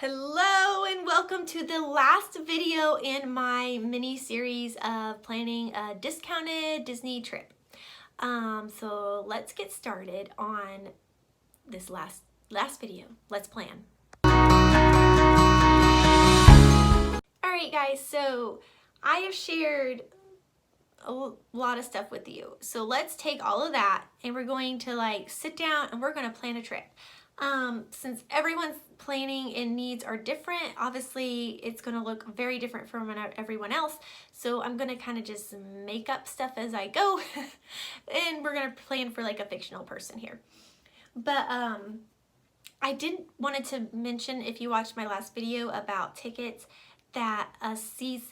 Hello and welcome to the last video in my mini series of planning a discounted Disney trip. So let's get started on this last video. Let's plan. Alright guys, so I have shared a lot of stuff with you. So let's take all of that and we're going to sit down and we're going to plan a trip. Since everyone's planning and needs are different, obviously it's going to look very different from everyone else. So I'm going to kind of just make up stuff as I go and we're going to plan for a fictional person here. But I did wanted to mention, if you watched my last video about tickets, that a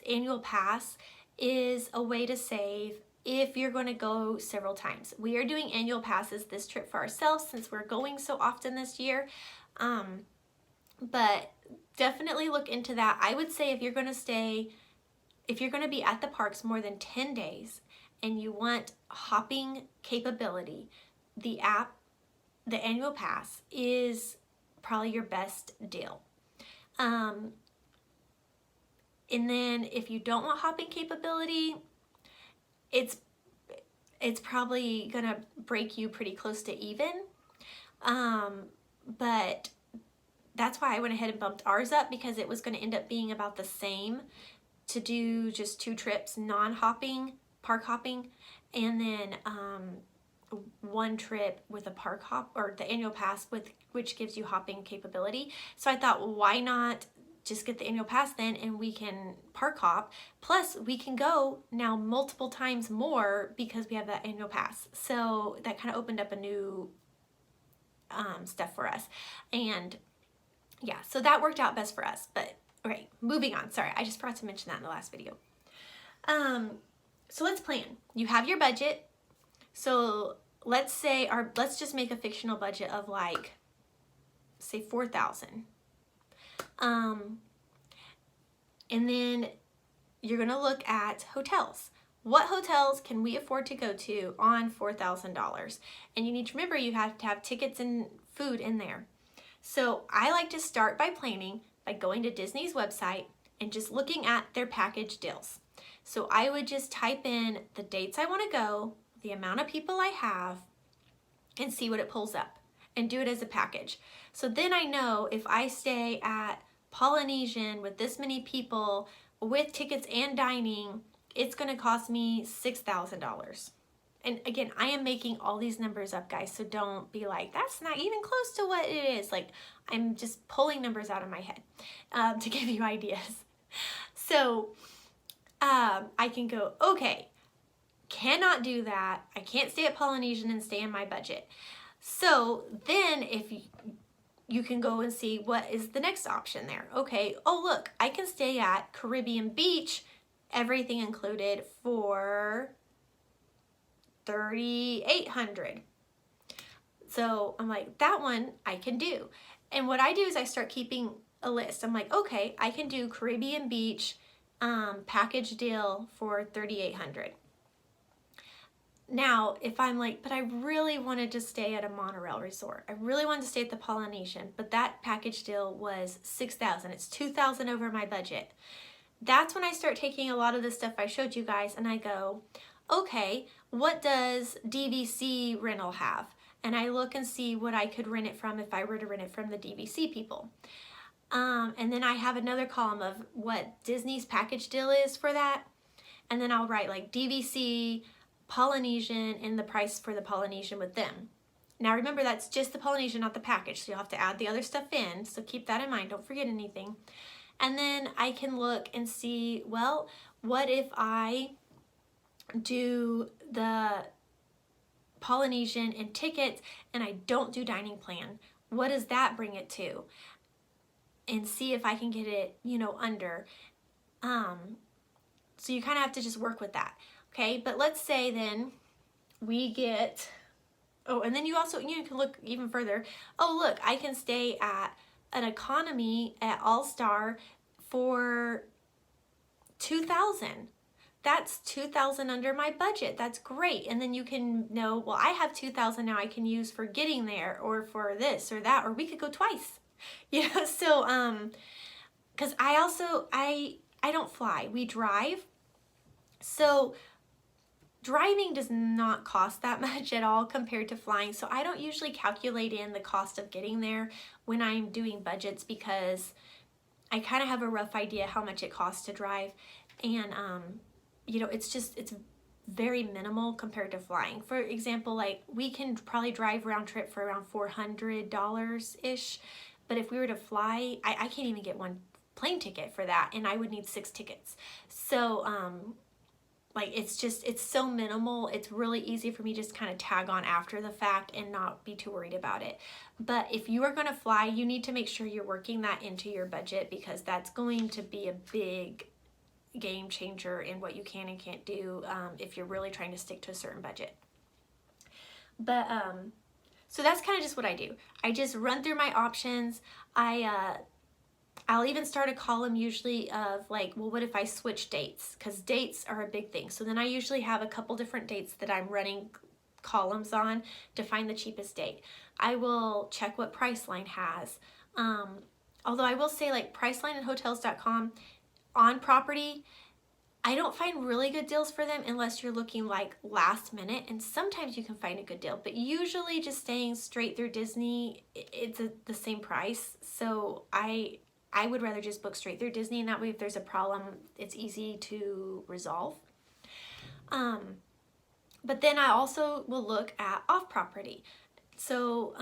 annual pass is a way to save if you're going to go several times. We are doing annual passes this trip for ourselves since we're going so often this year. But definitely look into that. I would say if you're going to be at the parks more than 10 days and you want hopping capability, the annual pass is probably your best deal. And then if you don't want hopping capability, it's probably gonna break you pretty close to even. But that's why I went ahead and bumped ours up, because it was gonna end up being about the same to do just 2 trips, non-hopping, park hopping, and then 1 trip with a park hop, or the annual pass, which gives you hopping capability. So I thought, why not just get the annual pass then, and we can park hop, plus we can go now multiple times more because we have that annual pass. So that kind of opened up a new stuff for us, and yeah, so that worked out best for us. But okay, moving on. Sorry, I just forgot to mention that in the last video. So let's plan. You have your budget. So let's just make a fictional budget of say $4,000. And then you're going to look at hotels. What hotels can we afford to go to on $4,000? And you need to remember, you have to have tickets and food in there. So I like to start by planning by going to Disney's website and just looking at their package deals. So I would just type in the dates I want to go, the amount of people I have, and see what it pulls up, and do it as a package. So then I know if I stay at Polynesian with this many people with tickets and dining, it's going to cost me $6,000. And again, I am making all these numbers up, guys, so don't be like, that's not even close to what it is. I'm just pulling numbers out of my head to give you ideas. So I can go, okay, cannot do that. I can't stay at Polynesian and stay in my budget. So then if you can go and see what is the next option there. Okay, oh look, I can stay at Caribbean Beach, everything included, for $3,800. So I'm like, that one I can do. And what I do is I start keeping a list. I'm like, okay, I can do Caribbean Beach package deal for $3,800. Now, if I'm like, but I really wanted to stay at a monorail resort, I really wanted to stay at the Polynesian, but that package deal was $6,000. It's $2,000 over my budget. That's when I start taking a lot of the stuff I showed you guys and I go, okay, what does DVC rental have? And I look and see what I could rent it from if I were to rent it from the DVC people. And then I have another column of what Disney's package deal is for that. And then I'll write DVC, Polynesian, and the price for the Polynesian with them. Now remember, that's just the Polynesian, not the package, so you'll have to add the other stuff in, so keep that in mind, don't forget anything. And then I can look and see, well, what if I do the Polynesian and tickets and I don't do dining plan? What does that bring it to? And see if I can get it, under. So you kind of have to just work with that. Okay, but let's say then we get, and then you can look even further. Oh, look, I can stay at an economy at All-Star for $2,000. That's $2,000 under my budget. That's great. And then you can know, well, I have $2,000 now I can use for getting there, or for this or that, or we could go twice. So because I don't fly, we drive. So driving does not cost that much at all compared to flying. So I don't usually calculate in the cost of getting there when I'm doing budgets, because I kind of have a rough idea how much it costs to drive. And, it's very minimal compared to flying. For example, like we can probably drive round trip for around $400-ish. But if we were to fly, I can't even get one plane ticket for that. And I would need 6 tickets. So, it's so minimal. It's really easy for me to just kind of tag on after the fact and not be too worried about it. But if you are going to fly, you need to make sure you're working that into your budget, because that's going to be a big game changer in what you can and can't do if you're really trying to stick to a certain budget. But so that's kind of just what I do. I just run through my options. I'll even start a column usually of like, well, what if I switch dates? Because dates are a big thing. So then I usually have a couple different dates that I'm running columns on to find the cheapest date. I will check what Priceline has. Although I will say, like, Priceline and Hotels.com on property, I don't find really good deals for them unless you're looking like last minute, and sometimes you can find a good deal, but usually just staying straight through Disney, it's the same price. So I would rather just book straight through Disney, and that way if there's a problem, it's easy to resolve. But then I also will look at off property. So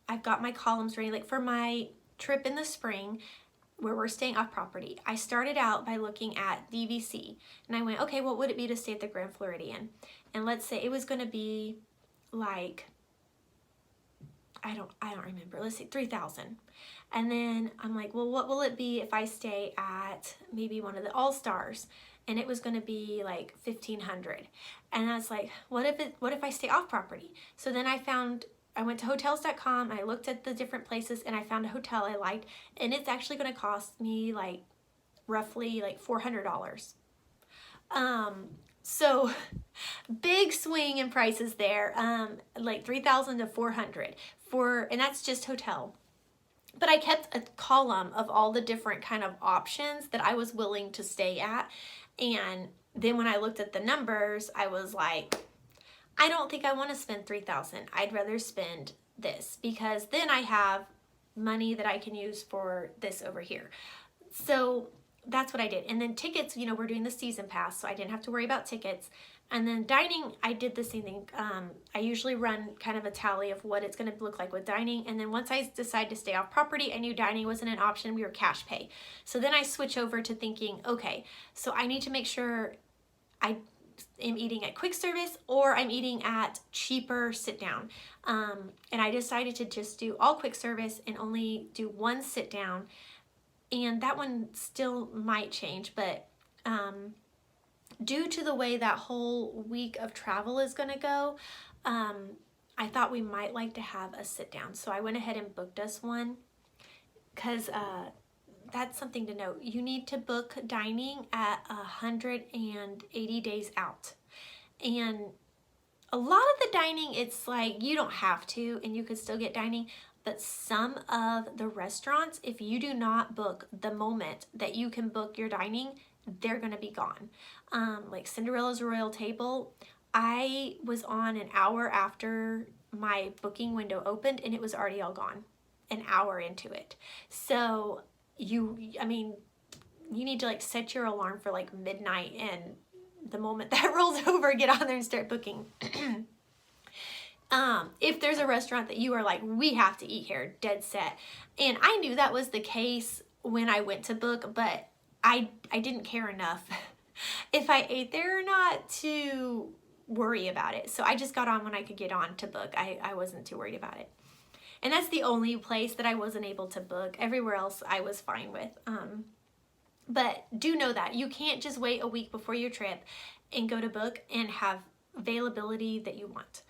I've got my columns ready. Like for my trip in the spring where we're staying off property, I started out by looking at DVC, and I went, okay, what would it be to stay at the Grand Floridian? And let's say it was going to be like, I don't remember. Let's say 3,000. And then I'm like, well, what will it be if I stay at maybe one of the All Stars? And it was going to be like 1,500. And I was like, what if I stay off property? So then I went to hotels.com, I looked at the different places, and I found a hotel I liked, and it's actually going to cost me like roughly like $400. So big swing in prices there, like 3,000 to 400 and that's just hotel. But I kept a column of all the different kind of options that I was willing to stay at. And then when I looked at the numbers, I was like, I don't think I want to spend 3,000. I'd rather spend this, because then I have money that I can use for this over here. So that's what I did. And then tickets, we're doing the season pass, so I didn't have to worry about tickets. And then dining, I did the same thing. I usually run kind of a tally of what it's going to look like with dining. And then once I decide to stay off property, I knew dining wasn't an option. We were cash pay. So then I switch over to thinking, okay, so I need to make sure I am eating at quick service or I'm eating at cheaper sit down. And I decided to just do all quick service and only do one sit down. And that one still might change, but due to the way that whole week of travel is going to go, I thought we might like to have a sit down. So I went ahead and booked us one, because that's something to note. You need to book dining at 180 days out. And a lot of the dining, it's like you don't have to, and you could still get dining. But some of the restaurants, if you do not book the moment that you can book your dining, they're going to be gone. Like Cinderella's Royal Table, I was on an hour after my booking window opened, and it was already all gone an hour into it. So you need to like set your alarm for like midnight, and the moment that rolls over, get on there and start booking. If there's a restaurant that you are like, we have to eat here, dead set. And I knew that was the case when I went to book, but I didn't care enough if I ate there or not to worry about it. So I just got on when I could get on to book. I wasn't too worried about it. And that's the only place that I wasn't able to book. Everywhere else I was fine with. But do know that you can't just wait a week before your trip and go to book and have availability that you want.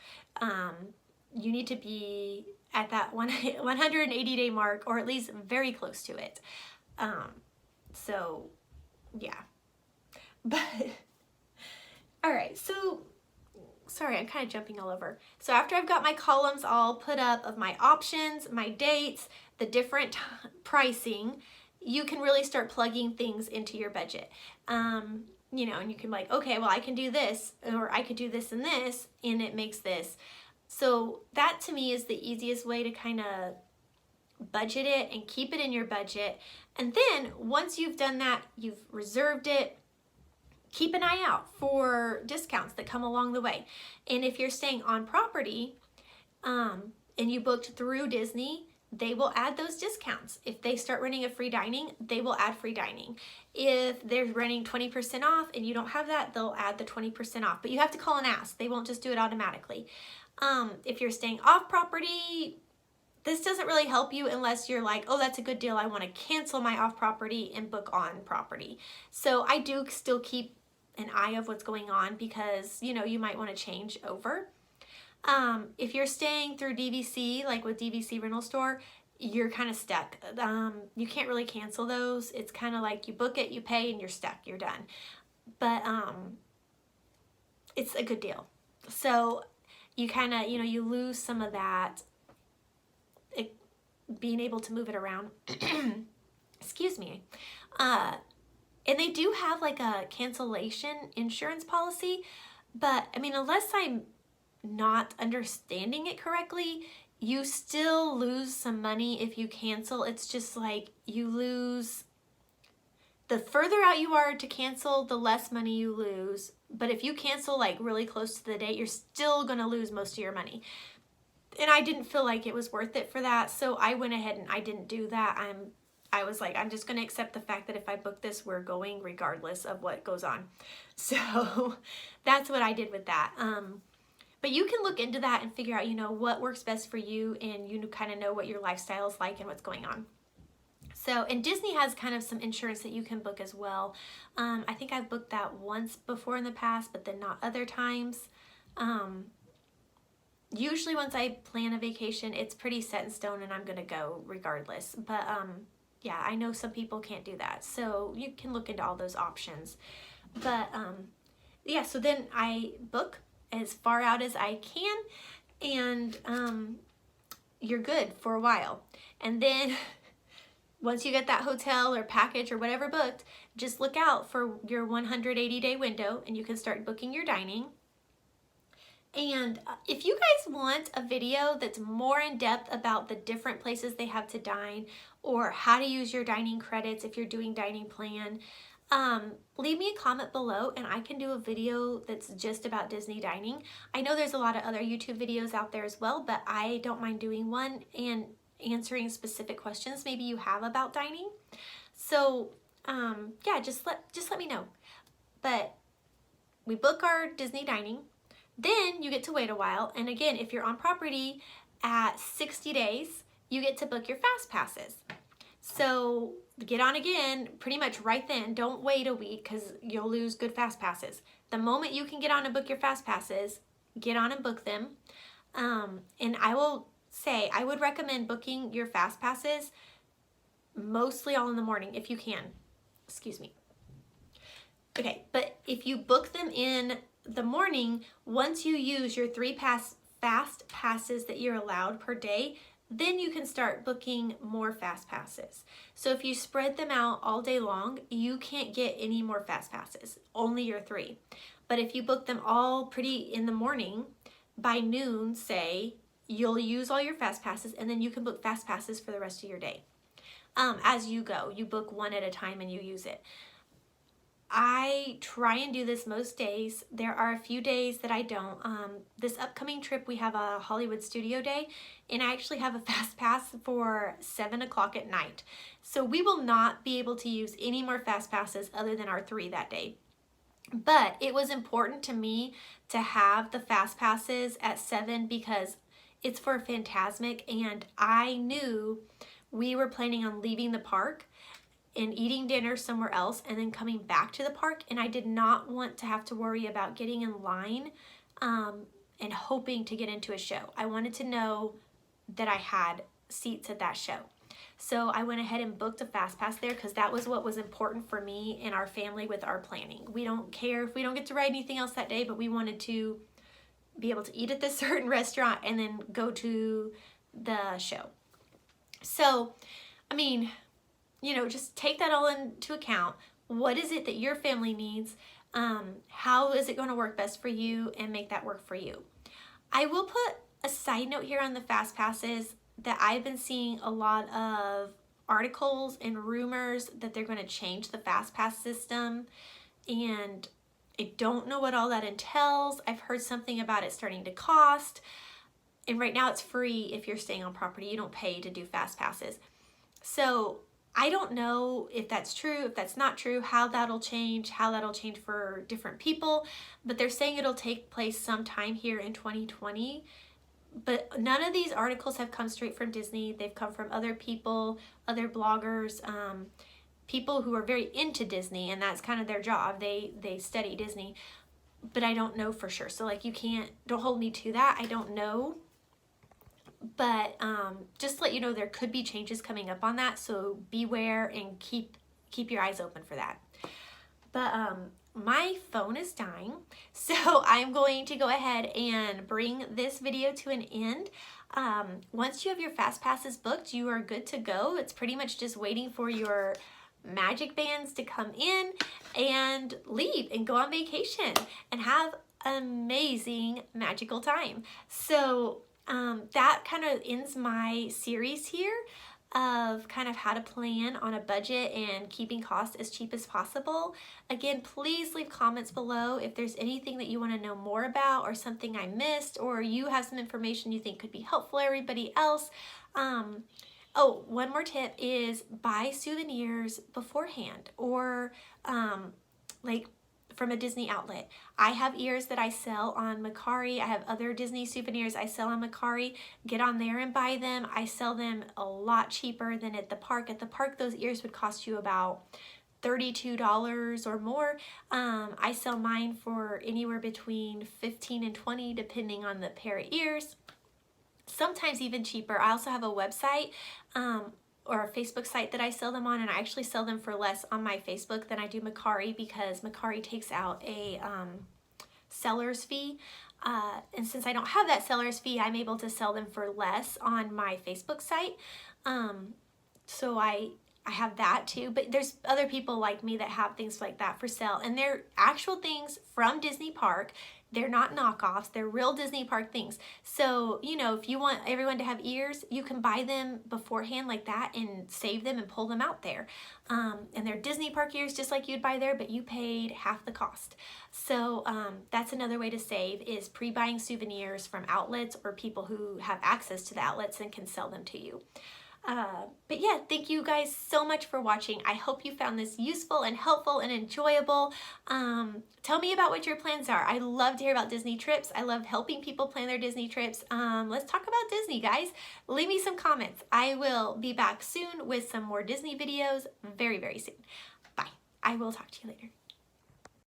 You need to be at that 180 day mark, or at least very close to it. So yeah, but all right. So sorry, I'm kind of jumping all over. So after I've got my columns all put up of my options, my dates, the different pricing, you can really start plugging things into your budget. You know, and you can like, okay, well, I can do this, or I could do this, and it makes this. So that to me is the easiest way to kind of budget it and keep it in your budget. And then once you've done that, you've reserved it, keep an eye out for discounts that come along the way. And if you're staying on property, and you booked through Disney, they will add those discounts. If they start running a free dining, they will add free dining. If they're running 20% off and you don't have that, they'll add the 20% off. But you have to call and ask. They won't just do it automatically. If you're staying off property, this doesn't really help you unless you're like, oh, that's a good deal. I want to cancel my off property and book on property. So I do still keep an eye of what's going on because, you know, you might want to change over. If you're staying through DVC, like with DVC Rental Store, you're kind of stuck. You can't really cancel those. It's kind of like you book it, you pay, and you're stuck. You're done. But it's a good deal. So you kind of, you know, you lose some of that being able to move it around. Excuse me. And they do have like a cancellation insurance policy, but I mean, unless I'm not understanding it correctly, you still lose some money if you cancel. It's just like you lose, the further out you are to cancel, the less money you lose. But if you cancel like really close to the date, you're still gonna lose most of your money. And I didn't feel like it was worth it for that, so I went ahead and I didn't do that. I was like, I'm just gonna accept the fact that if I book this, we're going regardless of what goes on. So that's what I did with that. But you can look into that and figure out, you know, what works best for you, and you kind of know what your lifestyle is like and what's going on. So, and Disney has kind of some insurance that you can book as well. I think I've booked that once before in the past, but then not other times. Usually once I plan a vacation, it's pretty set in stone and I'm gonna go regardless. But yeah, I know some people can't do that. So you can look into all those options. But yeah, so then I book as far out as I can, and you're good for a while. And then once you get that hotel or package or whatever booked, just look out for your 180-day window and you can start booking your dining. And if you guys want a video that's more in depth about the different places they have to dine or how to use your dining credits if you're doing dining plan, leave me a comment below and I can do a video that's just about Disney dining. I know there's a lot of other YouTube videos out there as well, but I don't mind doing one and answering specific questions maybe you have about dining. So yeah, just let me know. But we book our Disney dining. Then you get to wait a while, and again, if you're on property at 60 days, you get to book your fast passes. So get on again pretty much right then. Don't wait a week because you'll lose good fast passes. The moment you can get on and book your fast passes, get on and book them. And I will say, I would recommend booking your fast passes mostly all in the morning if you can. Excuse me. Okay, but if you book them in the morning, once you use your 3 fast passes that you're allowed per day, then you can start booking more fast passes. So if you spread them out all day long, you can't get any more fast passes, only your 3. But if you book them all pretty in the morning, by noon, say, you'll use all your fast passes, and then you can book fast passes for the rest of your day. As you go, you book one at a time and you use it. I try and do this most days. There are a few days that I don't. This upcoming trip, we have a Hollywood Studio Day, and I actually have a fast pass for 7 o'clock at night. So we will not be able to use any more fast passes other than our 3 that day. But it was important to me to have the fast passes at 7 because it's for Fantasmic, and I knew we were planning on leaving the park and eating dinner somewhere else and then coming back to the park, and I did not want to have to worry about getting in line and hoping to get into a show. I wanted to know that I had seats at that show. So I went ahead and booked a fast pass there because that was what was important for me and our family with our planning. We don't care if we don't get to ride anything else that day, but we wanted to be able to eat at this certain restaurant and then go to the show. So, I mean, you know, just take that all into account. What is it that your family needs? How is it going to work best for you, and make that work for you? I will put a side note here on the fast passes that I've been seeing a lot of articles and rumors that they're going to change the fast pass system, and I don't know what all that entails. I've heard something about it starting to cost, and right now it's free if you're staying on property. You don't pay to do fast passes. So I don't know if that's true, if that's not true, how that'll change for different people, but they're saying it'll take place sometime here in 2020. But none of these articles have come straight from Disney. They've come from other people, other bloggers, people who are very into Disney, and that's kind of their job. They study Disney, but I don't know for sure. So like, don't hold me to that. I don't know. But just to let you know, there could be changes coming up on that, so beware and keep your eyes open for that. But my phone is dying, so I'm going to go ahead and bring this video to an end. Once you have your fast passes booked, you are good to go. It's pretty much just waiting for your magic bands to come in and leave and go on vacation and have an amazing magical time. So that kind of ends my series here of kind of how to plan on a budget and keeping costs as cheap as possible. Again, please leave comments below if there's anything that you want to know more about, or something I missed, or you have some information you think could be helpful to everybody else. Oh, one more tip is buy souvenirs beforehand, or like from a Disney outlet. I have ears that I sell on Mercari. I have other Disney souvenirs I sell on Mercari. Get on there and buy them. I sell them a lot cheaper than at the park. At the park, those ears would cost you about $32 or more. I sell mine for anywhere between $15 and $20 depending on the pair of ears. Sometimes even cheaper. I also have a website or a Facebook site that I sell them on, and I actually sell them for less on my Facebook than I do Mercari, because Mercari takes out a seller's fee. And since I don't have that seller's fee, I'm able to sell them for less on my Facebook site. So I have that too, but there's other people like me that have things like that for sale, and they're actual things from Disney Park. They're not knockoffs. They're real Disney Park things. So, you know, if you want everyone to have ears, you can buy them beforehand like that and save them and pull them out there. And they're Disney Park ears just like you'd buy there, but you paid half the cost. So that's another way to save, is pre-buying souvenirs from outlets or people who have access to the outlets and can sell them to you. But yeah, thank you guys so much for watching. I hope you found this useful and helpful and enjoyable. Tell me about what your plans are. I love to hear about Disney trips. I love helping people plan their Disney trips. Let's talk about Disney, guys. Leave me some comments. I will be back soon with some more Disney videos very, very soon. Bye. I will talk to you later.